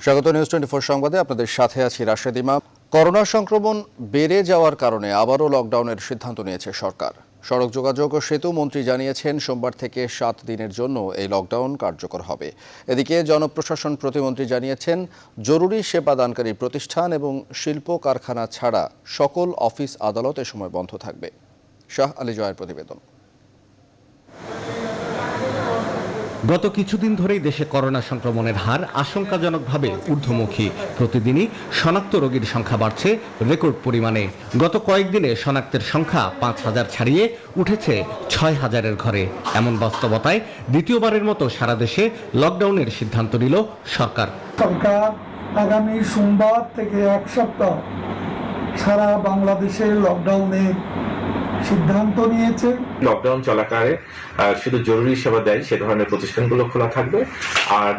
স্বাগত নিউজ 24 সংবাদে আপনাদের সাথে আছি রাশেদ ইমাম। করোনা সংক্রমণ বেড়ে যাওয়ার কারণে আবারও লকডাউনের সিদ্ধান্ত নিয়েছে সরকার। সড়ক যোগাযোগ ও সেতু মন্ত্রী জানিয়েছেন সোমবার থেকে 7 দিনের জন্য এই লকডাউন কার্যকর হবে। এদিকে জনপ্রশাসন প্রতিমন্ত্রী জানিয়েছেন জরুরি সেবা দানকারী প্রতিষ্ঠান এবং শিল্প কারখানা ছাড়া সকল অফিস আদালত এ সময় বন্ধ থাকবে। শাহ আলী জয়ের প্রতিবেদন। গত কিছুদিন ধরেই দেশে করোনা সংক্রমণের হার আশঙ্কাজনকভাবে ঊর্ধ্বমুখী। প্রতিদিনই শনাক্ত রোগীর সংখ্যা বাড়ছে রেকর্ড পরিমাণে। গত কয়েকদিনে শনাক্তের সংখ্যা 5,000 ছাড়িয়ে উঠেছে 6,000-এর ঘরে। এমন বাস্তবতায় দ্বিতীয়বারের মতো সারা দেশে লকডাউনের সিদ্ধান্ত নিল সরকার। সরকার আগামী সোমবার থেকে এক সপ্তাহ সারা বাংলাদেশে লকডাউনের সিদ্ধান্ত নিয়েছে। লকডাউন চলাকালে শুধু জরুরি সেবা দেয় সে ধরনের প্রতিষ্ঠানগুলো খোলা থাকবে, আর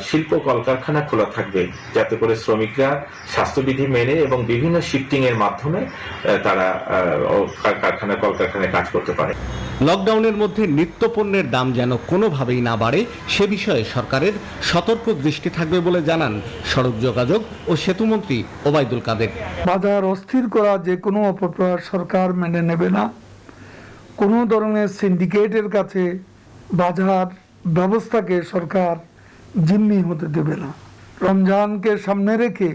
শিল্প কলকারখানা খোলা থাকবে, যাতে করে শ্রমিকরা স্বাস্থ্যবিধি মেনে এবং বিভিন্ন শিফটিং এর মাধ্যমে তারা কলকারখানায় কাজ করতে পারে। লকডাউনের মধ্যে নিত্যপণ্যের দাম যেন কোনোভাবেই না বাড়ে সে বিষয়ে সরকারের সতর্ক দৃষ্টি থাকবে বলে জানান সড়ক যোগাযোগ ও সেতুমন্ত্রী ওবায়দুল কাদের। বাজার অস্থির করা যে কোনো অপপ্রয়াস সরকার মেনে নেবে না। কোনো ধরনের সিন্ডিকেটের কাছে বাজার ব্যবস্থাকে সরকার জিম্মি হতে দেবে না। রমজানকে সামনে রেখে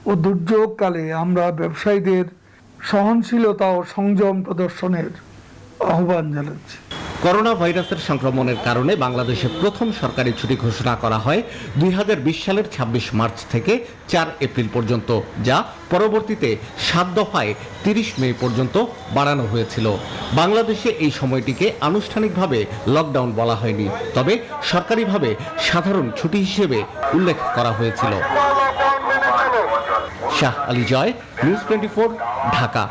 ও দুর্যোগকালে আমরা ব্যবসায়ীদের সহনশীলতা ও সংযম প্রদর্শনের আহ্বান জানাচ্ছি। করোনা ভাইরাসের সংক্রমণের কারণে বাংলাদেশে প্রথম সরকারি ছুটি ঘোষণা করা হয় 2020 সালের 26 মার্চ থেকে 4 এপ্রিল পর্যন্ত, যা পরবর্তীতে 7 দফায় 30 মে পর্যন্ত বাড়ানো হয়েছিল। বাংলাদেশে এই সময়টিকে আনুষ্ঠানিকভাবে লকডাউন বলা হয়নি, তবে সরকারিভাবে সাধারণ ছুটি হিসেবে উল্লেখ করা হয়েছিল। শাহ আলী জয়, নিউজ 24, ঢাকা।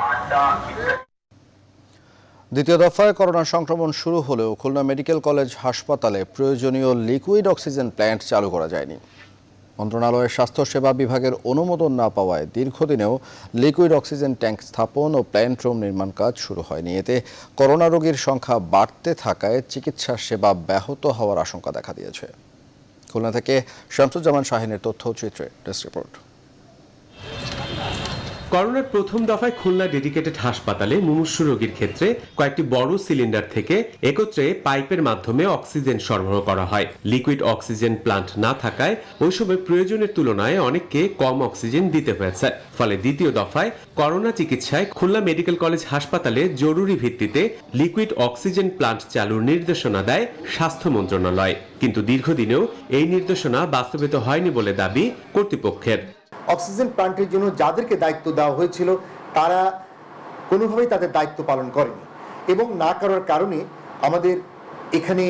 দ্বিতীয় দফায় করোনা সংক্রমণ শুরু হলেও খুলনা মেডিকেল কলেজ হাসপাতালে প্রয়োজনীয় লিকুইড অক্সিজেন প্ল্যান্ট চালু করা যায়নি। মন্ত্রণালয়ের স্বাস্থ্যসেবা বিভাগের অনুমোদন না পাওয়ায় দীর্ঘদিনেও লিকুইড অক্সিজেন ট্যাঙ্ক স্থাপন ও প্ল্যান্ট রুম নির্মাণ কাজ শুরু হয়নি। এতে করোনা রোগীর সংখ্যা বাড়তে থাকায় চিকিৎসা সেবা ব্যাহত হওয়ার আশঙ্কা দেখা দিয়েছে। খুলনা থেকে শামসুজ্জামান শাহিনের তথ্যচিত্রে ডেস্ক রিপোর্ট। করোনার প্রথম দফায় খুলনা ডেডিকেটেড হাসপাতালে মুমূর্ষু রোগীর ক্ষেত্রে কয়েকটি বড় সিলিন্ডার থেকে একত্রে পাইপের মাধ্যমে অক্সিজেন সরবরাহ করা হয়। লিকুইড অক্সিজেন প্লান্ট না থাকায় ওই সময় প্রয়োজনের তুলনায় অনেককে কম অক্সিজেন দিতে হয়েছে। ফলে দ্বিতীয় দফায় করোনা চিকিৎসায় খুলনা মেডিকেল কলেজ হাসপাতালে জরুরি ভিত্তিতে লিকুইড অক্সিজেন প্লান্ট চালুর নির্দেশনা দেয় স্বাস্থ্য মন্ত্রণালয়, কিন্তু দীর্ঘদিনেও এই নির্দেশনা বাস্তবায়িত হয়নি বলে দাবি কর্তৃপক্ষের। অক্সিজেন প্লান্টের জন্য যাদেরকে দায়িত্ব দেওয়া হয়েছিল তারা কোনোভাবেই তাদের দায়িত্ব পালন করেনি, এবং না করার কারণে আমাদের এখানে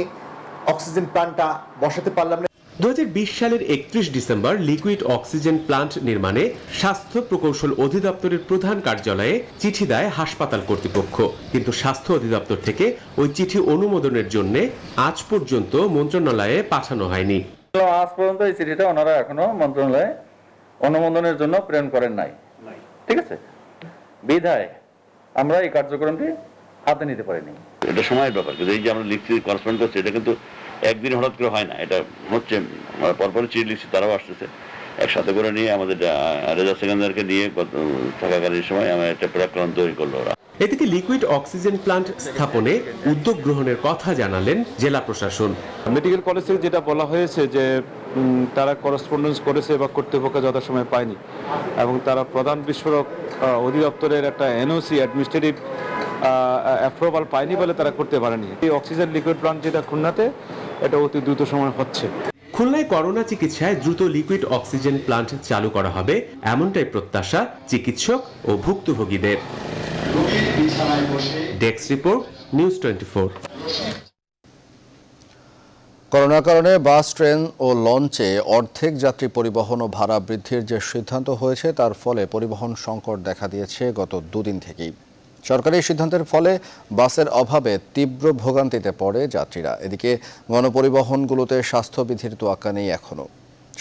অক্সিজেন প্লান্টটা বসাতে পারলাম না। 2020 সালের 31 ডিসেম্বর লিকুইড অক্সিজেন প্লান্ট নির্মাণে স্বাস্থ্য প্রকৌশল অধিদপ্তরের প্রধান কার্যালয়ে চিঠি দেয় হাসপাতাল কর্তৃপক্ষ, কিন্তু স্বাস্থ্য অধিদপ্তর থেকে ওই চিঠি অনুমোদনের জন্য আজ পর্যন্ত মন্ত্রণালয়ে পাঠানো হয়নি। আজ পর্যন্ত এই চিঠিটা ওনারা এখনো মন্ত্রণালয়ে অনুমোদনের জন্য প্রেরণ করেন নাই। ঠিক আছে, বিধায় আমরা এই কার্যক্রমটি হাতে নিতে পারিনি। এটা সময়ের ব্যাপার, কিন্তু এই যে আমরা লিখছি করেসপন্ড করছি, এটা কিন্তু একদিন হঠাৎ করে হয় না। এটা হচ্ছে পরপর চিঠি লিখছি, তারাও আসতেছে একসাথে করে নিয়ে আমাদের রেজা সেকেন্দারকে নিয়ে থাকাকালীন সময় আমরা একটা প্ল্যান তৈরি করলো ওরা। এদিকে লিকুইড অক্সিজেন প্লান্ট স্থাপনে উদ্যোগ গ্রহণের কথা জানালেন জেলা প্রশাসন। মেডিকেল কলেজে যেটা বলা হয়েছে যে তারা করেসপন্ডেন্স করেছে বা কর্তৃপক্ষ যথাসময়ে পায়নি, এবং তারা প্রধান বিস্ফোরক অধিদপ্তরের একটা এনওসি অ্যাডমিনিস্ট্রেটিভ অ্যাপ্রুভাল পায়নি বলে তারা করতে পারেনি। এই অক্সিজেন লিকুইড প্লান্ট যেটা খুলনাতে, এটা অতি দ্রুত সময় হচ্ছে। খুলনায় করোনা চিকিৎসায় দ্রুত লিকুইড অক্সিজেন প্লান্ট চালু করা হবে, এমনটাই প্রত্যাশা চিকিৎসক ও ভুক্তভোগীদের। Desk report, news 24। করোনার কারণে বাস, ট্রেন ও লঞ্চে অর্ধেক যাত্রী পরিবহন ও ভাড়া বৃদ্ধির যে সিদ্ধান্ত হয়েছে তার ফলে পরিবহন সংকট দেখা দিয়েছে গত দুদিন থেকেই। সরকারি সিদ্ধান্তের ফলে বাসের অভাবে তীব্র ভোগান্তিতে পড়ে যাত্রীরা। এদিকে গণপরিবহনগুলোতে স্বাস্থ্যবিধির তোয়াক্কা নেই এখনও।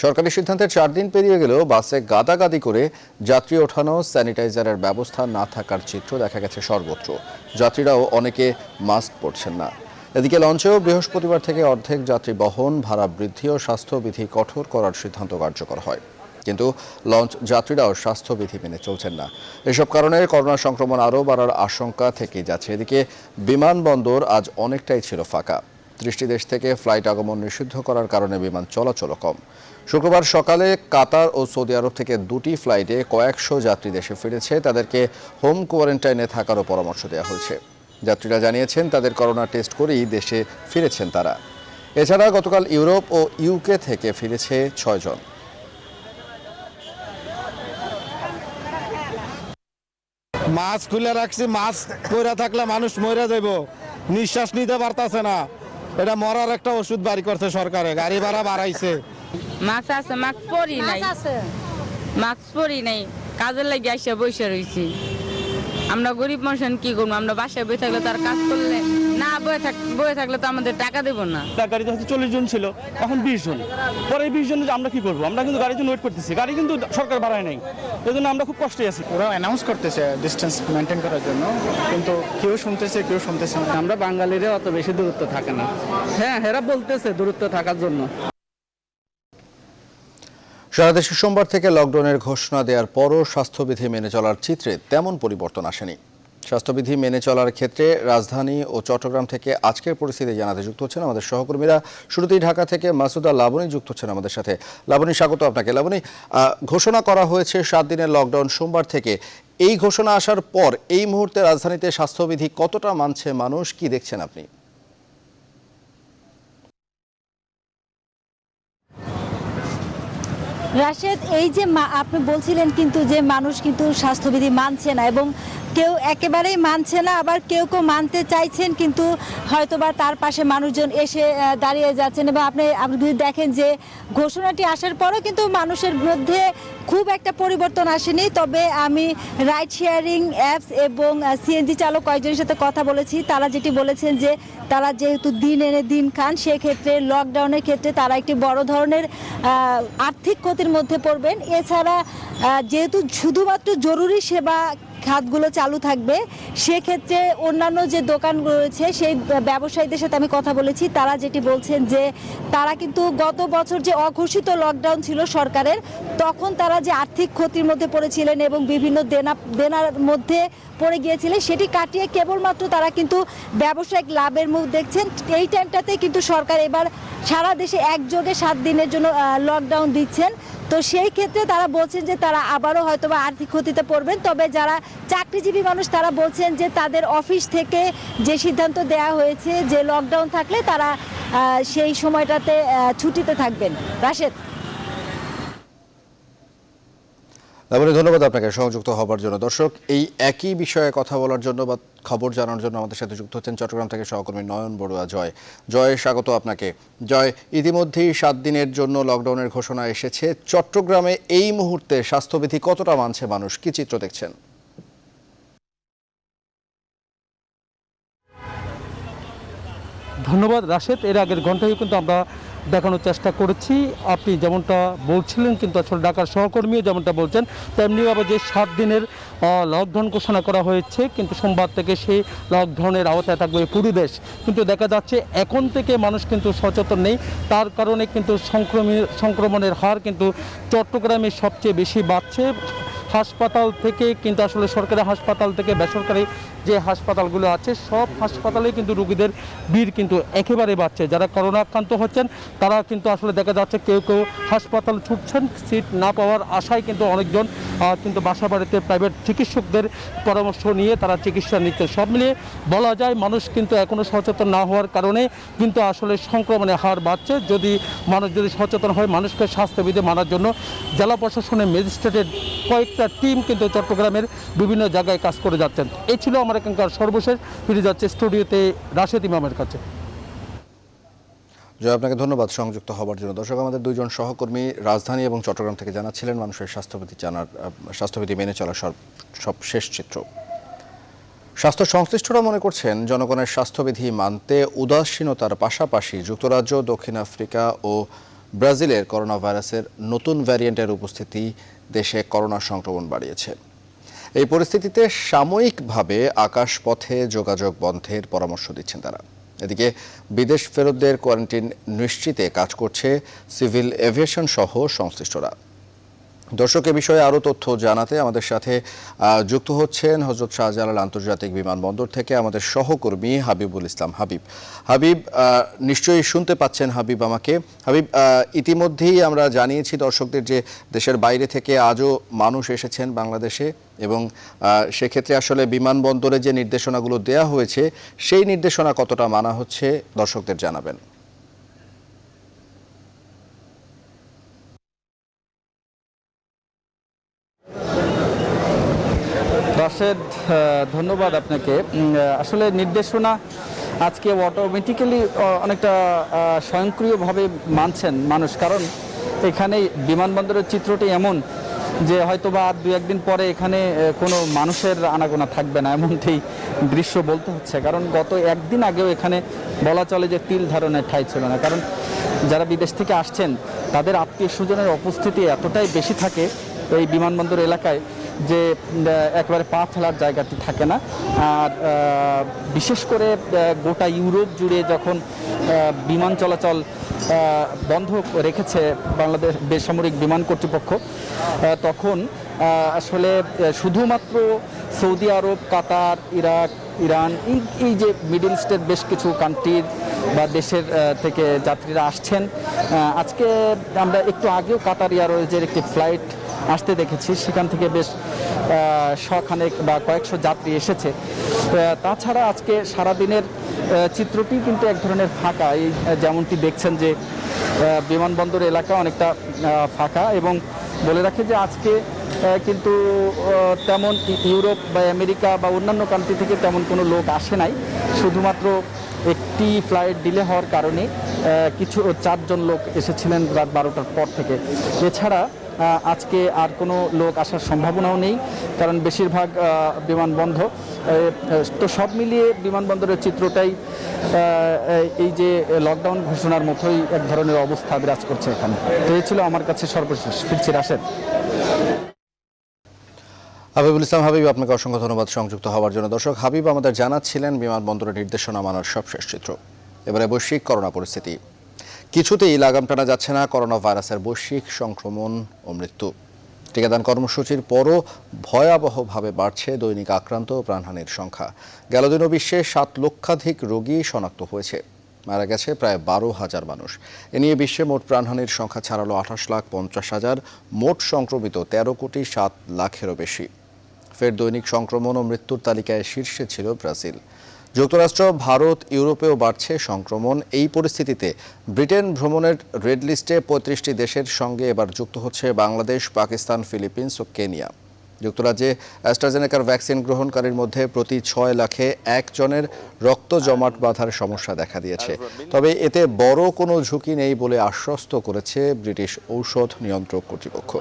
সরকারি সিদ্ধান্তের 4 দিন পেরিয়ে গেলেও বাসে গাদাগাদি করে যাত্রী ওঠানো, স্যানিটাইজারের ব্যবস্থা না থাকার চিত্র দেখা গেছে সর্বত্র। যাত্রীরাও অনেকে মাস্ক পরছেন না। এদিকে লঞ্চেও বৃহস্পতিবার থেকে অর্ধেক যাত্রী বহন ভাড়া বৃদ্ধি ও স্বাস্থ্যবিধি কঠোর করার সিদ্ধান্ত কার্যকর হয়, কিন্তু লঞ্চ যাত্রীরাও স্বাস্থ্যবিধি মেনে চলছেন না। এসব কারণে করোনা সংক্রমণ আরও বাড়ার আশঙ্কা থেকেই যাচ্ছে। এদিকে বিমানবন্দর আজ অনেকটাই ছিল ফাঁকা। 30টি দেশ থেকে ফ্লাইট আগমন নিষিদ্ধ করার কারণে বিমান চলাচল কম। শুক্রবার সকালে কাতার ও সৌদি আরব থেকে 2টি ফ্লাইটে কয়েকশো যাত্রী দেশে ফিরেছে। তাদেরকে হোম কোয়ারেন্টাইনে থাকারও পরামর্শ দেওয়া হয়েছে। যাত্রীরা জানিয়েছেন তাদের করোনা টেস্ট করেই দেশে ফিরেছেন তারা। এছাড়া গতকাল ইউরোপ ও ইউকে থেকে ফিরেছে 6 জন। মাস্ক খুলে রাখছি, মাস্ক পরে থাকলে মানুষ মরে যাইব, নিঃশ্বাস নিতে পারতাছে না। এটা মরার একটা ওষুধ বাড়ি করছে সরকারে, গাড়ি ভাড়া বাড়াইছে। মাস্ক আছে, মাস্ক পরি নাই, মাস্ক পরি নাই, কাজের লাগে আসে বসে রয়েছি। আমরা গরিব মানুষ কি করবো? আমরা বাসায় বসে থাকলে তার কাজ করলে না, বসে থাকলে তো আমাদের টাকা দেবো না। গাড়িতে হচ্ছে 40 জন ছিল, এখন 20 জন। পরে 20 জন আমরা কি করবো? আমরা কিন্তু গাড়ির জন্য ওয়েট করতেছি, গাড়ি কিন্তু সরকার বাড়ায় নাই, এই জন্য আমরা খুব কষ্টে আছি। ওরা অ্যানাউন্স করতেছে ডিস্টেন্স মেনটেন করার জন্য, কিন্তু কেউ শুনতেছে কেউ শুনতেছে না। আমরা বাঙালিরা অত বেশি দূরত্ব থাকে না। হ্যাঁ, এরা বলতেছে দূরত্ব থাকার জন্য। সারা দেশে সোমবার থেকে লকডাউনের ঘোষণা দেওয়ার পরও স্বাস্থ্যবিধি মেনে চলার চিত্রে তেমন পরিবর্তন আসেনি। স্বাস্থ্যবিধি মেনে চলার ক্ষেত্রে রাজধানী ও চট্টগ্রাম থেকে আজকের পরিস্থিতি জানাতে যুক্ত হচ্ছেন আমাদের সহকর্মীরা। শুরুতেই ঢাকা থেকে মাসুদা লাবণী যুক্ত হচ্ছেন আমাদের সাথে। লাবণী, স্বাগত আপনাকে। লাবণী, ঘোষণা করা হয়েছে 7 দিনের লকডাউন সোমবার থেকে। এই ঘোষণা আসার পর এই মুহূর্তে রাজধানীতে স্বাস্থ্যবিধি কতটা মানছে মানুষ, কি দেখছেন আপনি? রাশেদ, এই যে আপনি বলছিলেন কিন্তু যে মানুষ কিন্তু স্বাস্থ্যবিধি মানছে না, এবং কেউ একেবারেই মানছে না, আবার কেউ কেউ মানতে চাইছেন, কিন্তু হয়তোবা তার পাশে মানুষজন এসে দাঁড়িয়ে যাচ্ছেন। এবং আপনি যদি দেখেন যে ঘোষণাটি আসার পরও কিন্তু মানুষের মধ্যে খুব একটা পরিবর্তন আসেনি। তবে আমি রাইড শেয়ারিং অ্যাপস এবং সিএনজি চালক কয়েকজনের সাথে কথা বলেছি। তারা যেটি বলেছেন যে তারা যেহেতু দিন এনে দিন খান, সেক্ষেত্রে লকডাউনের ক্ষেত্রে তারা একটি বড় ধরনের আর্থিক ক্ষতির মধ্যে পড়বেন। এছাড়া যেহেতু শুধুমাত্র জরুরি সেবা খাতগুলো চালু থাকবে, সেক্ষেত্রে অন্যান্য যে দোকানগুলো রয়েছে সেই ব্যবসায়ীদের সাথে আমি কথা বলেছি। তারা যেটি বলছেন যে তারা কিন্তু গত বছর যে অঘোষিত লকডাউন ছিল সরকারের, তখন তারা যে আর্থিক ক্ষতির মধ্যে পড়েছিলেন এবং বিভিন্ন দেনার মধ্যে পড়ে গিয়েছিলেন, সেটি কাটিয়ে কেবলমাত্র তারা কিন্তু ব্যবসায়িক লাভের মুখ দেখছেন। এই টাইমটাতে কিন্তু সরকার এবার সারা দেশে একযোগে 7 দিনের জন্য লকডাউন দিচ্ছেন। তো সেই ক্ষেত্রে তারা বলছেন যে তারা আবারও হয়তোবা আর্থিক ক্ষতিতে পড়বেন। তবে যারা চাকরিজীবী মানুষ তারা বলছেন যে তাদের অফিস থেকে যে সিদ্ধান্ত দেওয়া হয়েছে যে লকডাউন থাকলে তারা সেই সময়টাতে ছুটিতে থাকবেন। রাশেদ, ধন্যবাদ আপনাকে সংযুক্ত হবার জন্য। দর্শক, এই একই বিষয়ে কথা বলার জন্য বা খবর জানার জন্য আমাদের সাথে যুক্ত হচ্ছেন চট্টগ্রাম থেকে সহকর্মী নয়ন বড়ুয়া। জয়, স্বাগত আপনাকে। জয়, ইতিমধ্যেই 7 দিনের জন্য লকডাউনের ঘোষণা এসেছে। চট্টগ্রামে এই মুহূর্তে স্বাস্থ্যবিধি কতটা মানছে মানুষ, কি চিত্র দেখছেন? ধন্যবাদ রাশেদ। এর আগের ঘন্টায় কিন্তু আমরা দেখানোর চেষ্টা করেছি, আপনি যেমনটা বলছিলেন, কিন্তু আসলে ঢাকার সহকর্মীও যেমনটা বলছেন তেমনি আবার যে 7 দিনের লকডাউন ঘোষণা করা হয়েছে, কিন্তু সোমবার থেকে সেই লকডাউনের আওতায় থাকবে পুরো দেশ। কিন্তু দেখা যাচ্ছে এখন থেকে মানুষ কিন্তু সচেতন নেই, তার কারণে কিন্তু সংক্রমণের হার কিন্তু চট্টগ্রামে সবচেয়ে বেশি বাড়ছে। হাসপাতাল থেকে কিন্তু আসলে সরকারি হাসপাতাল থেকে বেসরকারি যে হাসপাতালগুলো আছে সব হাসপাতালে কিন্তু রোগীদের ভিড় কিন্তু একেবারে বাড়ছে। যারা করোনা আক্রান্ত হচ্ছেন তারা কিন্তু আসলে দেখা যাচ্ছে কেউ কেউ হাসপাতাল ছুটছেন, সিট না পাওয়ার আশায় কিন্তু অনেকজন কিন্তু বাসা বাড়িতে প্রাইভেট চিকিৎসকদের পরামর্শ নিয়ে তারা চিকিৎসা নিচ্ছে। সব মিলিয়ে বলা যায় মানুষ কিন্তু এখনও সচেতন না হওয়ার কারণে কিন্তু আসলে সংক্রমণের হার বাড়ছে। মানুষ যদি সচেতন হয়, মানুষকে স্বাস্থ্যবিধি মানার জন্য জেলা প্রশাসনের ম্যাজিস্ট্রেটের কয়েকটা টিম কিন্তু চট্টগ্রামের বিভিন্ন জায়গায় কাজ করে যাচ্ছেন। এই ছিল আমার এখানকার সর্বশেষ। ফিরে যাচ্ছে স্টুডিওতে রাশেদ ইমামের কাছে। জয়, আপনাকে ধন্যবাদ সংযুক্ত হবার জন্য। দর্শক, আমাদের 2 জন সহকর্মী রাজধানী এবং চট্টগ্রাম থেকে জানাচ্ছিলেন মানুষের স্বাস্থ্যবিধি মেনে চলার সব শেষ চিত্র। স্বাস্থ্য সংশ্লিষ্টরা মনে করছেন জনগণের স্বাস্থ্যবিধি মানতে উদাসীনতার পাশাপাশি যুক্তরাজ্য, দক্ষিণ আফ্রিকা ও ব্রাজিলের করোনা ভাইরাসের নতুন ভ্যারিয়েন্টের উপস্থিতি দেশে করোনা সংক্রমণ বাড়িয়েছে। এই পরিস্থিতিতে সাময়িকভাবে আকাশপথে যোগাযোগ বন্ধের পরামর্শ দিচ্ছেন তারা। এদিকে বিদেশ ফেরতদের কোয়ারেন্টাইন নিশ্চিতে কাজ করছে সিভিল এভিয়েশন সহ সংশ্লিষ্টরা। দর্শক, এ বিষয়ে আরও তথ্য জানাতে আমাদের সাথে যুক্ত হচ্ছেন হযরত শাহজালাল আন্তর্জাতিক বিমানবন্দর থেকে আমাদের সহকর্মী হাবিবুল ইসলাম। হাবিব, নিশ্চয়ই শুনতে পাচ্ছেন হাবিব আমাকে। হাবিব, ইতিমধ্যেই আমরা জানিয়েছি দর্শকদের যে দেশের বাইরে থেকে আজও মানুষ এসেছেন বাংলাদেশে, এবং সেক্ষেত্রে আসলে বিমানবন্দরে যে নির্দেশনাগুলো দেয়া হয়েছে সেই নির্দেশনা কতটা মানা হচ্ছে দর্শকদের জানাবেন। রাশেদ, ধন্যবাদ আপনাকে। আসলে নির্দেশনা আজকে অটোমেটিক্যালি অনেকটা স্বয়ংক্রিয়ভাবে মানছেন মানুষ, কারণ এখানে বিমানবন্দরের চিত্রটি এমন যে হয়তোবা আর 2-1 দিন পরে এখানে কোনো মানুষের আনাগোনা থাকবে না, এমনটি দৃশ্য বলতে হচ্ছে। কারণ গত 1 দিন আগেও এখানে বলা চলে যে তিল ধারণের ঠাঁই ছিল না, কারণ যারা বিদেশ থেকে আসছেন তাদের আত্মীয় স্বজনের উপস্থিতি এতটাই বেশি থাকে এই বিমানবন্দর এলাকায় যে একেবারে পা ফেলার জায়গাটি থাকে না। আর বিশেষ করে গোটা ইউরোপ জুড়ে যখন বিমান চলাচল বন্ধ রেখেছে বাংলাদেশ বেসামরিক বিমান কর্তৃপক্ষ, তখন আসলে শুধুমাত্র সৌদি আরব, কাতার, ইরাক, ইরান, এই যে মিডল ইস্টের বেশ কিছু কান্ট্রির বা দেশের থেকে যাত্রীরা আসছেন। আজকে আমরা একটু আগেও কাতার এয়ারওয়েজের একটি ফ্লাইট আসতে দেখেছি, সেখান থেকে বেশ শখানেক বা কয়েকশো যাত্রী এসেছে। তাছাড়া আজকে সারাদিনের চিত্রটি কিন্তু এক ধরনের ফাঁকা, এই যেমনটি দেখছেন যে বিমানবন্দর এলাকা অনেকটা ফাঁকা। এবং বলে রাখি যে আজকে কিন্তু তেমন ইউরোপ বা আমেরিকা বা অন্যান্য কান্ট্রি থেকে তেমন কোনো লোক আসে নাই, শুধুমাত্র একটি ফ্লাইট ডিলে হওয়ার কারণে কিছু 4 জন লোক এসেছিলেন রাত 12টার পর থেকে। এছাড়া আজকে আর কোনো লোক আসার সম্ভাবনাও নেই, কারণ বেশিরভাগ বিমান বন্ধ। তো সব মিলিয়ে বিমানবন্দরের চিত্রটাই এই যে লকডাউন ঘোষণার মতোই এক ধরনের অবস্থা বিরাজ করছে এখানে। তো এই ছিল আমার কাছে সর্বশেষ। ফিরছি রাশেদ। হাবিবুল ইসলাম হাবিব, আপনাকে অসংখ্য ধন্যবাদ সংযুক্ত হওয়ার জন্য। দর্শক, হাবিব আমাদের জানাচ্ছিলেন বিমানবন্দরের নির্দেশনা মানার সবশেষ চিত্র। এবারে বৈশ্বিক করোনা পরিস্থিতি। কিছুতেই লাগাম টানা যাচ্ছে না করোনা ভাইরাসের বৈশ্বিক সংক্রমণ ও মৃত্যু। টিকাদান কর্মসূচির পরও ভয়াবহভাবে বাড়ছে দৈনিক আক্রান্ত ও প্রাণহানির সংখ্যা। গেল দিনও বিশ্বে 7 লক্ষাধিক রোগী শনাক্ত হয়েছে, মারা গেছে প্রায় 12,000 মানুষ। এ নিয়ে বিশ্বে মোট প্রাণহানির সংখ্যা ছাড়ালো 28,50,000, মোট সংক্রমিত 13,07,00,000-এরও বেশি। ফের দৈনিক সংক্রমণ ও মৃত্যুর তালিকায় শীর্ষে ছিল ব্রাজিল। যুক্তরাষ্ট্র, ভারত, ইউরোপেও বাড়ছে সংক্রমণ। এই পরিস্থিতিতে ব্রিটেন ভ্রমণের রেড লিস্টে 35টি দেশের সঙ্গে এবার যুক্ত হচ্ছে বাংলাদেশ, পাকিস্তান, ফিলিপিন্স ও কেনিয়া। যুক্তরাজ্যে অ্যাস্ট্রাজেনেকার ভ্যাকসিন গ্রহণকারীর মধ্যে প্রতি 6 লাখে 1 জনের রক্ত জমাট বাঁধার সমস্যা দেখা দিয়েছে। তবে এতে বড় কোনো ঝুঁকি নেই বলে আশ্বস্ত করেছে ব্রিটিশ ঔষধ নিয়ন্ত্রক কর্তৃপক্ষ।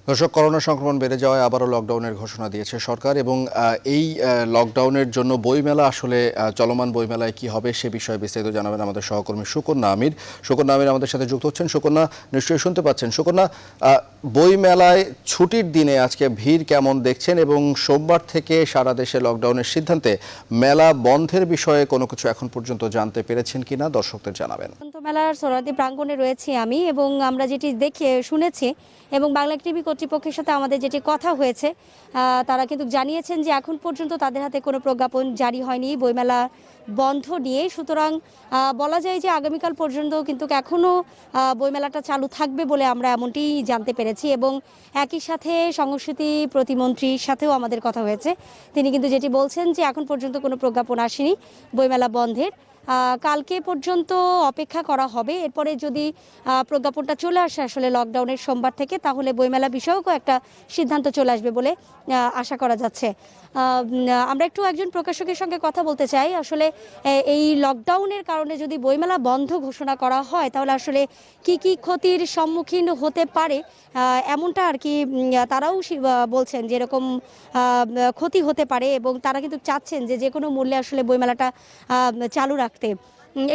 দর্শক, করোনা সংক্রমণ বেড়ে যাওয়ায় আবারও লকডাউনের ঘোষণা দিয়েছে সরকার, এবং এই লকডাউনের জন্য বইমেলা, আসলে চলমান বইমেলায় কি হবে সে বিষয়ে বিস্তারিত জানাবেন আমাদের সহকর্মী সুকন্যা আমির। সুকন্যা আমির আমাদের সাথে যুক্ত হচ্ছেন। সুকন্যা, নিশ্চয়ই শুনতে পাচ্ছেন। সুকন্যা, বইমেলায় ছুটির দিনে আজকে ভিড় কেমন দেখছেন, এবং সোমবার থেকে সারা দেশে লকডাউনের সিদ্ধান্তে মেলা বন্ধের বিষয়ে কোনো কিছু এখন পর্যন্ত জানতে পেরেছেন কিনা দর্শকদের জানাবেন। মেলার সোহরাওয়ার্দী প্রাঙ্গণে রয়েছি আমি, এবং আমরা যেটি দেখে শুনেছি এবং বাংলা টিভি কর্তৃপক্ষের সাথে আমাদের যেটি কথা হয়েছে, তারা কিন্তু জানিয়েছেন যে এখন পর্যন্ত তাদের হাতে কোনো প্রজ্ঞাপন জারি হয়নি বইমেলা বন্ধ নিয়ে। সুতরাং বলা যায় যে আগামীকাল পর্যন্ত কিন্তু এখনও বইমেলাটা চালু থাকবে বলে আমরা এমনটি জানতে পেরেছি। এবং একই সাথে সংস্কৃতি প্রতিমন্ত্রীর সাথেও আমাদের কথা হয়েছে, তিনি কিন্তু যেটি বলছেন যে এখন পর্যন্ত কোনো প্রজ্ঞাপন আসেনি বইমেলা বন্ধের। কালকে পর্যন্ত অপেক্ষা করা হবে। এরপরে যদি প্রজ্ঞাপনটা চলে আসে আসলে লকডাউনের সোমবার থেকে, তাহলে বইমেলা বিষয়ক একটা সিদ্ধান্ত চলে আসবে বলে আশা করা যাচ্ছে। আমরা একটু একজন প্রকাশকের সঙ্গে কথা বলতে চাই। আসলে এই লকডাউনের কারণে যদি বইমেলা বন্ধ ঘোষণা করা হয় তাহলে আসলে কি কি ক্ষতির সম্মুখীন হতে পারে এমনটা আর কি তারাও বলছেন যে এরকম ক্ষতি হতে পারে, এবং তারা কিন্তু চাচ্ছেন যে কোনো মূল্যে আসলে বইমেলাটা চালু রাখতে।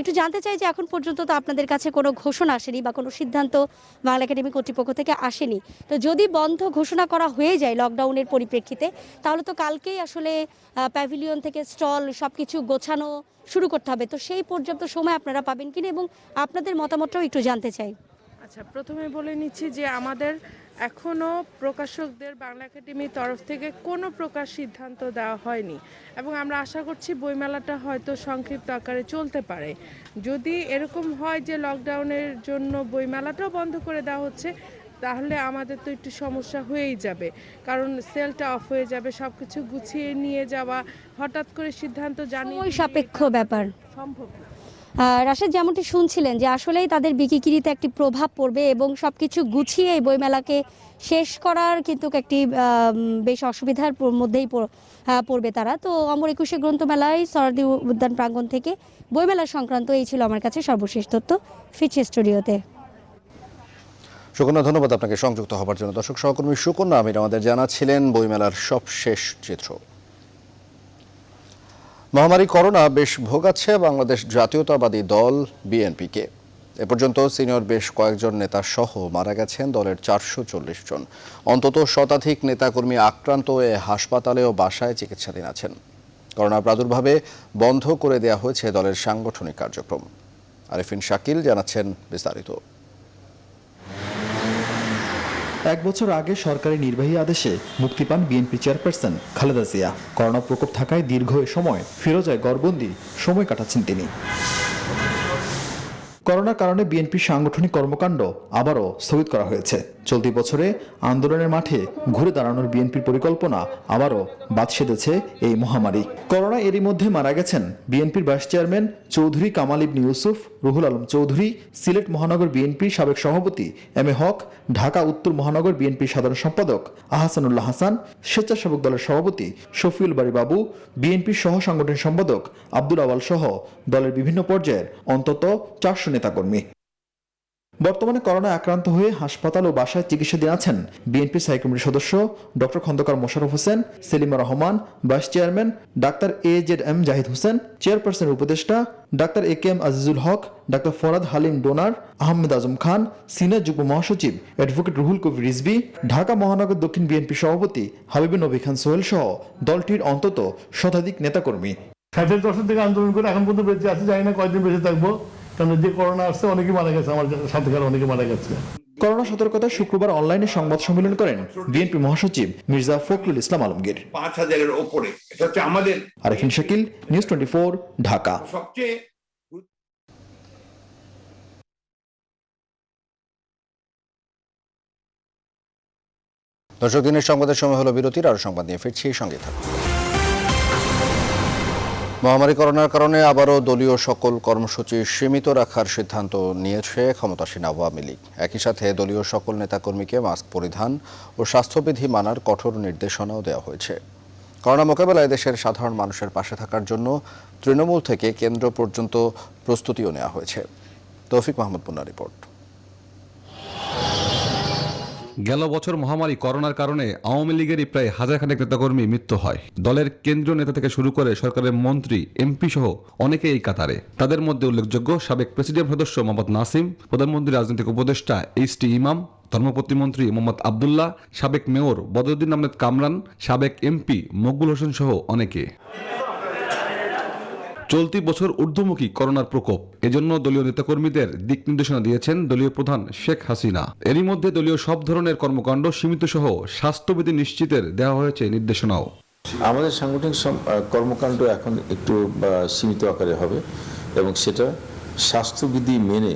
একটু জানতে চাই যে এখন পর্যন্ত তো আপনাদের কাছে কোনো ঘোষণা আসেনি বা কোনো সিদ্ধান্ত বাংলা একাডেমি কর্তৃপক্ষ থেকে আসেনি, তো যদি বন্ধ ঘোষণা করা হয়ে যায় লকডাউনের পরিপ্রেক্ষিতে তাহলে তো কালকেই আসলে প্যাভিলিয়ন থেকে স্টল সব কিছু গোছানো শুরু করতে হবে। তো সেই পর্যাপ্ত সময় আপনারা পাবেন কিনা এবং আপনাদের মতামতটাও একটু জানতে চাই। আচ্ছা, প্রথমে বলে নিচ্ছি যে আমাদের এখনও প্রকাশকদের বাংলা একাডেমির তরফ থেকে কোনো প্রকার সিদ্ধান্ত দেওয়া হয়নি, এবং আমরা আশা করছি বইমেলাটা হয়তো সংক্ষিপ্ত আকারে চলতে পারে। যদি এরকম হয় যে লকডাউনের জন্য বইমেলাটাও বন্ধ করে দেওয়া হচ্ছে, তাহলে আমাদের তো একটু সমস্যা হয়েই যাবে, কারণ সেলটা অফ হয়ে যাবে। সব কিছু গুছিয়ে নিয়ে যাওয়া, হঠাৎ করে সিদ্ধান্ত জানিয়ে সাপেক্ষ ব্যাপার সম্ভব না। রাশেদ, যেমনটি শুনছিলেন যে আসলেই তাদের বিক্রিতে একটি প্রভাব পড়বে এবং সবকিছু গুছিয়ে এই বইমেলাকে শেষ করার কিন্তু একটি বেশ অসুবিধার মধ্যেই পড়বে তারা। তো অমর 21 গ্রন্থমেলায় সরদি উদ্যান প্রাঙ্গণ থেকে বইমেলা সংক্রান্ত এই ছিল আমার কাছে সর্বশেষ তথ্য। ফিরছি স্টুডিওতে। সুকন্যা, ধন্যবাদ আপনাকে সংযুক্ত হবার জন্য। দর্শক সহকর্মী সুকন্যা আমির আমাদের জানাচ্ছিলেন বইমেলার সবশেষ চিত্র। মহামারী করোনা বেশ ভোগাচ্ছে বাংলাদেশ জাতীয়তাবাদী দল বিএনপিকে। এ পর্যন্ত সিনিয়র বেশ কয়েকজন নেতা সহ মারা গেছেন দলের 440 জন। অন্তত শতাধিক নেতাকর্মী আক্রান্ত হয়ে হাসপাতালে ও বাসায় চিকিৎসাধীন আছেন। করোনা প্রাদুর্ভাবে বন্ধ করে দেওয়া হয়েছে দলের সাংগঠনিক কার্যক্রম। আরিফিন শাকিল জানাচ্ছেন বিস্তারিত। এক বছর আগে সরকারি নির্বাহী আদেশে মুক্তি পান BNP chairperson Khaleda Zia. Corona প্রকোপ থাকায় দীর্ঘ সময় ফিরোজায় গড়বন্দি সময় কাটাচ্ছেন তিনি। করোনার কারণে বিএনপির সাংগঠনিক কর্মকাণ্ড আবারও স্থগিত করা হয়েছে। চলতি বছরে আন্দোলনের মাঠে ঘুরে দাঁড়ানোর বিএনপির পরিকল্পনা আবারও বাদ সেধেছে এই মহামারী। করোনা এরই মধ্যে মারা গেছেন বিএনপির ভাইস চেয়ারম্যান চৌধুরী কামাল ইবনে ইউসুফ, রুহুল আলম চৌধুরী, সিলেট মহানগর বিএনপির সাবেক সভাপতি এম এ হক, ঢাকা উত্তর মহানগর বিএনপির সাধারণ সম্পাদক আহসানুল্লাহ হাসান, স্বেচ্ছাসেবক দলের সভাপতি শফিউল বারী বাবু, বিএনপির সহ সাংগঠনিক সম্পাদক আব্দুল আওয়াল সহ দলের বিভিন্ন পর্যায়ের অন্তত 400 নেতাকর্মী। বর্তমানে করোনা আক্রান্ত হয়ে হাসপাতাল ও বাসায় চিকিৎসাধীন আছেন বিএনপি স্থায়ী কমিটির সদস্য doctor Khandakar Mosharraf Hossain, Selima Rahman, vice chairman ডাক্তার AJM জাহিদ হোসেন, চেয়ারপারসনের উপদেষ্টা ডাক্তার AKM আজিজুল হক, ডাক্তার ফরাদ হালিম ডোনার, আহমেদ আজম খান, সিনিয়র যুগ্ম মহাসচিব অ্যাডভোকেট রুহুল কবির রিজভী, ঢাকা মহানগর দক্ষিণ বিএনপি সভাপতি হাবিবুন নবী খান সোহেল সহ দলটির অন্তত শতাধিক নেতাকর্মী। 60 দশক থেকে আন্দোলন করে এখন পর্যন্ত বেঁচে আছে, জানি না কয়দিন বেঁচে থাকবো, কারণ যে করোনা আসছে অনেকে মারা গেছে, আমার সাথে অনেকে মারা গেছে। করোনা সতর্কতায় শুক্রবার অনলাইনে সংবাদ সম্মেলন করেন বিএনপি মহাসচিব মির্জা ফখরুল ইসলাম আলমগীর। 5000-এর উপরে, এটা হচ্ছে আমাদের। আরিফিন শাকিল, নিউজ 24, ঢাকা। সবচেয়ে দর্শক, দিনের সংবাদের সময় হলো বিরতির। আরো সংবাদ নিয়ে ফিরছি, সঙ্গে থাকুন। মহামারী করোনার কারণে আবারও দলীয় সকল কর্মসূচি সীমিত রাখার সিদ্ধান্ত নিয়েছে ক্ষমতাসীন আওয়ামী লীগ। একই সাথে দলীয় সকল নেতাকর্মীকে মাস্ক পরিধান ও স্বাস্থ্যবিধি মানার কঠোর নির্দেশনাও দেওয়া হয়েছে। করোনা মোকাবেলায় দেশের সাধারণ মানুষের পাশে থাকার জন্য তৃণমূল থেকে কেন্দ্র পর্যন্ত প্রস্তুতিও নেওয়া হয়েছে। তৌফিক মাহমুদ পুন্নার রিপোর্ট। গেল বছর মহামারী করোনার কারণে আওয়ামী লীগেরই প্রায় হাজারখানেক নেতাকর্মী মৃত্যু হয়। দলের কেন্দ্রীয় নেতা থেকে শুরু করে সরকারের মন্ত্রী, এমপি সহ অনেকে এই কাতারে। তাদের মধ্যে উল্লেখযোগ্য সাবেক প্রেসিডিয়াম সদস্য মোহাম্মদ নাসিম, প্রধানমন্ত্রী রাজনৈতিক উপদেষ্টা HT ইমাম, ধর্ম প্রতিমন্ত্রী মোহাম্মদ আবদুল্লাহ, সাবেক মেয়র বদরুদ্দিন আহমেদ কামরান, সাবেক MP মকবুল হোসেন সহ অনেকে। চলতি বছর ঊর্ধ্বমুখী করোনার প্রকোপ, এজন্য দলীয় নেতাকর্মীদের দিক নির্দেশনা দিয়েছেন দলীয় প্রধান শেখ হাসিনা। এরই মধ্যে দলীয় সব ধরনের কর্মকাণ্ড সীমিত সহ স্বাস্থ্যবিধি নিশ্চিতের দেওয়া হয়েছে নির্দেশনাও। আমাদের সাংগঠনিক কর্মকাণ্ড এখন একটু সীমিত আকারে হবে এবং সেটা স্বাস্থ্যবিধি মেনে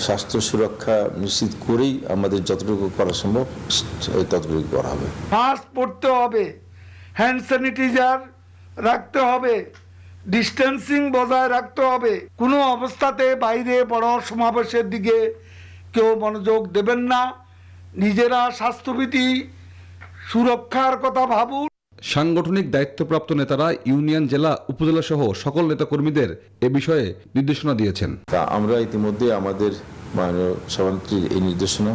স্বাস্থ্য সুরক্ষা নিশ্চিত করেই আমাদের যতটুকু করা সম্ভব ততটুকু করা হবে। মাস্ক পরতে হবে, হ্যান্ড স্যানিটাইজার রাখতে হবে, ডিস্টেন্সিং বজায় রাখতে হবে। কোনো অবস্থাতে বাইরে বড় সমাবেশের দিকে কেউ মনোযোগ দেবেন না। নিজেরা স্বাস্থ্যবিধি সুরক্ষার কথা ভাবুন। সাংগঠনিক দায়িত্বপ্রাপ্ত নেতারা ইউনিয়ন, জেলা, উপজেলা সহ সকল নেতাকর্মীদের এ বিষয়ে নির্দেশনা দিয়েছেন। তা আমরা ইতিমধ্যে আমাদের মাননীয় সভানেত্রীর এই নির্দেশনা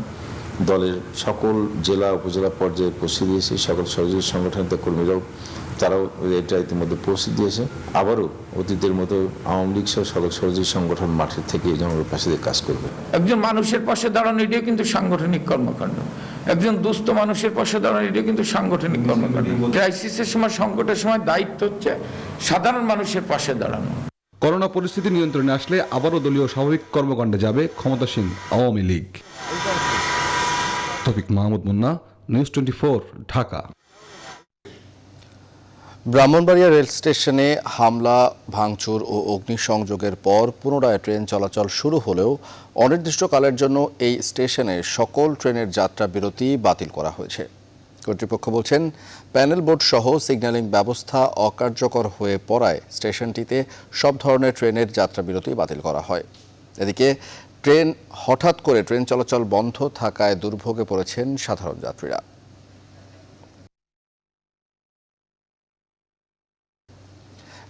দলের সকল জেলা উপজেলা পর্যায়ে পৌঁছে দিয়েছে। সকল সহযোগী সংগঠনের কর্মীরাও তারাও এটা ইতিমধ্যে পৌঁছে দিয়েছে। আবারও অতীতের মতো আওয়ামী লীগ সহ সকল সহযোগী সংগঠন মাঠের থেকে জনগণের পাশে কাজ করবে। একজন মানুষের পাশে দাঁড়ানো এটাও কিন্তু সাংগঠনিক কর্মকাণ্ড। একজন দুস্থ মানুষের পাশে দাঁড়ানো এটাও কিন্তু সাংগঠনিক কর্মকাণ্ড। ক্রাইসিসের সময়, সংকটের সময় দায়িত্ব হচ্ছে সাধারণ মানুষের পাশে দাঁড়ানো। করোনা পরিস্থিতি নিয়ন্ত্রণে আসলে আবারও দলীয় স্বাভাবিক কর্মকাণ্ডে যাবে ক্ষমতাসীন আওয়ামী লীগ। তৌফিক মাহমুদ মুন্না, নিউজ 24, ঢাকা। ব্রাহ্মণবাড়িয়া রেল স্টেশনে হামলা, ভাঙচুর ও অগ্নিসংযোগের পর পুনরায় ট্রেন চলাচল শুরু হলেও অনির্দিষ্টকালের জন্য এই স্টেশনে সকল ট্রেনের যাত্রা বিরতি বাতিল করা হয়েছে। কর্তৃপক্ষ বলছেন, প্যানেল বোর্ড সহ সিগন্যালিং ব্যবস্থা অকার্যকর হয়ে পড়ায় স্টেশনটিতে সব ধরনের ট্রেনের যাত্রা বিরতি বাতিল করা হয়। এদিকে হঠাৎ করে ট্রেন চলাচল বন্ধ থাকায় দুর্ভোগে পড়েছেন সাধারণ যাত্রীরা।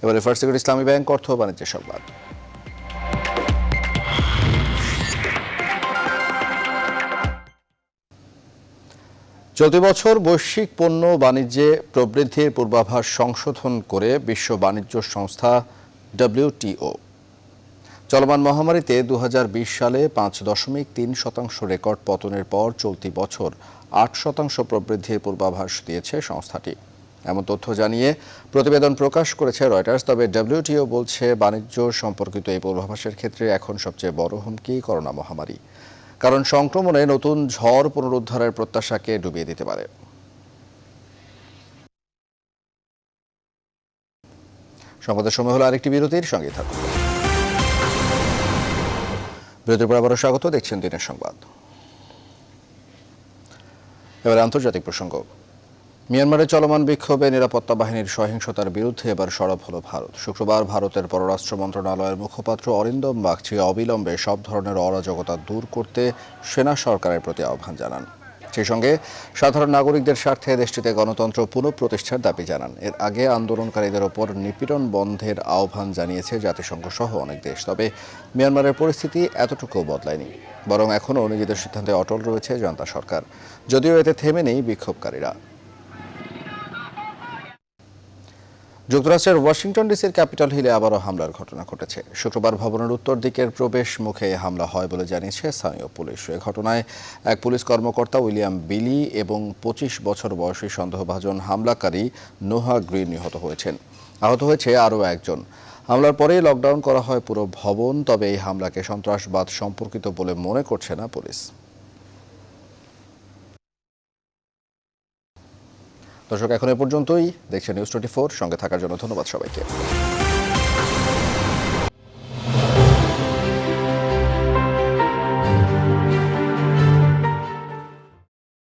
এবারে ফার্স্ট সিকিউরিটি ইসলামী ব্যাংক অর্থ বাণিজ্যের সংবাদ। চলতি বছর বৈশ্বিক পণ্য বাণিজ্যে প্রবৃদ্ধির পূর্বাভাস সংশোধন করে বিশ্ব বাণিজ্য সংস্থা WTO চলমান মহামারীতে 2020 সালে 5.3% রেকর্ড পতনের পর চলতি বছর 8% প্রবৃদ্ধির পূর্বাভাস দিয়েছে সংস্থাটি। এমন তথ্য জানিয়ে প্রতিবেদন প্রকাশ করেছে রয়টার্স। তবে WTO বলছে, বাণিজ্য সম্পর্কিত এই পূর্বাভাসের ক্ষেত্রে এখন সবচেয়ে বড় হুমকি করোনা মহামারী। কারণ সংক্রমণে নতুন ঝড় পুনরুদ্ধারের প্রত্যাশাকে ডুবিয়ে দিতে পারে। সংবাদের সময় হলো আরেকটি বিরতির, সঙ্গে থাকুন। বিরতির পর আবারও স্বাগত, দেখছেন দিনের সংবাদ। এবারে আন্তর্জাতিক প্রসঙ্গ। মিয়ানমারে চলমান বিক্ষোভে নিরাপত্তা বাহিনীর সহিংসতার বিরুদ্ধে এবার সরব হল ভারত। শুক্রবার ভারতের পররাষ্ট্র মন্ত্রণালয়ের মুখপাত্র অরিন্দম বাগচি অবিলম্বে সব ধরনের অরাজকতা দূর করতে সেনা সরকারের প্রতি আহ্বান জানান। সেই সঙ্গে সাধারণ নাগরিকদের স্বার্থে দেশটিতে গণতন্ত্র পুনঃপ্রতিষ্ঠার দাবি জানান। এর আগে আন্দোলনকারীদের ওপর নিপীড়ন বন্ধের আহ্বান জানিয়েছে জাতিসংঘ সহ অনেক দেশ। তবে মিয়ানমারের পরিস্থিতি এতটুকুও বদলায়নি, বরং এখনও নিজেদের সিদ্ধান্তে অটল রয়েছে জনতা সরকার, যদিও এতে থেমে নেই বিক্ষোভকারীরা। যুক্তরাষ্ট্রের ওয়াশিংটন ডিসির ক্যাপিটল হিলে আবারও হামলার ঘটনা ঘটেছে। শুক্রবার ভবনের উত্তর দিকের প্রবেশ মুখে হামলা হয় বলে জানিয়েছে স্থানীয় পুলিশ। এ ঘটনায় এক পুলিশ কর্মকর্তা উইলিয়াম বিলি এবং 25 বছর বয়সী সন্দেহভাজন হামলাকারী নোহা গ্রিন নিহত হয়েছেন। আহত হয়েছে আরও একজন। হামলার পরেই লকডাউন করা হয় পুরো ভবন। তবে এই হামলাকে সন্ত্রাসবাদ সম্পর্কিত বলে মনে করছে না পুলিশ। দর্শক, এখন এ পর্যন্তই। দেখছেন নিউজ 24, সঙ্গে থাকার জন্য ধন্যবাদ সবাইকে।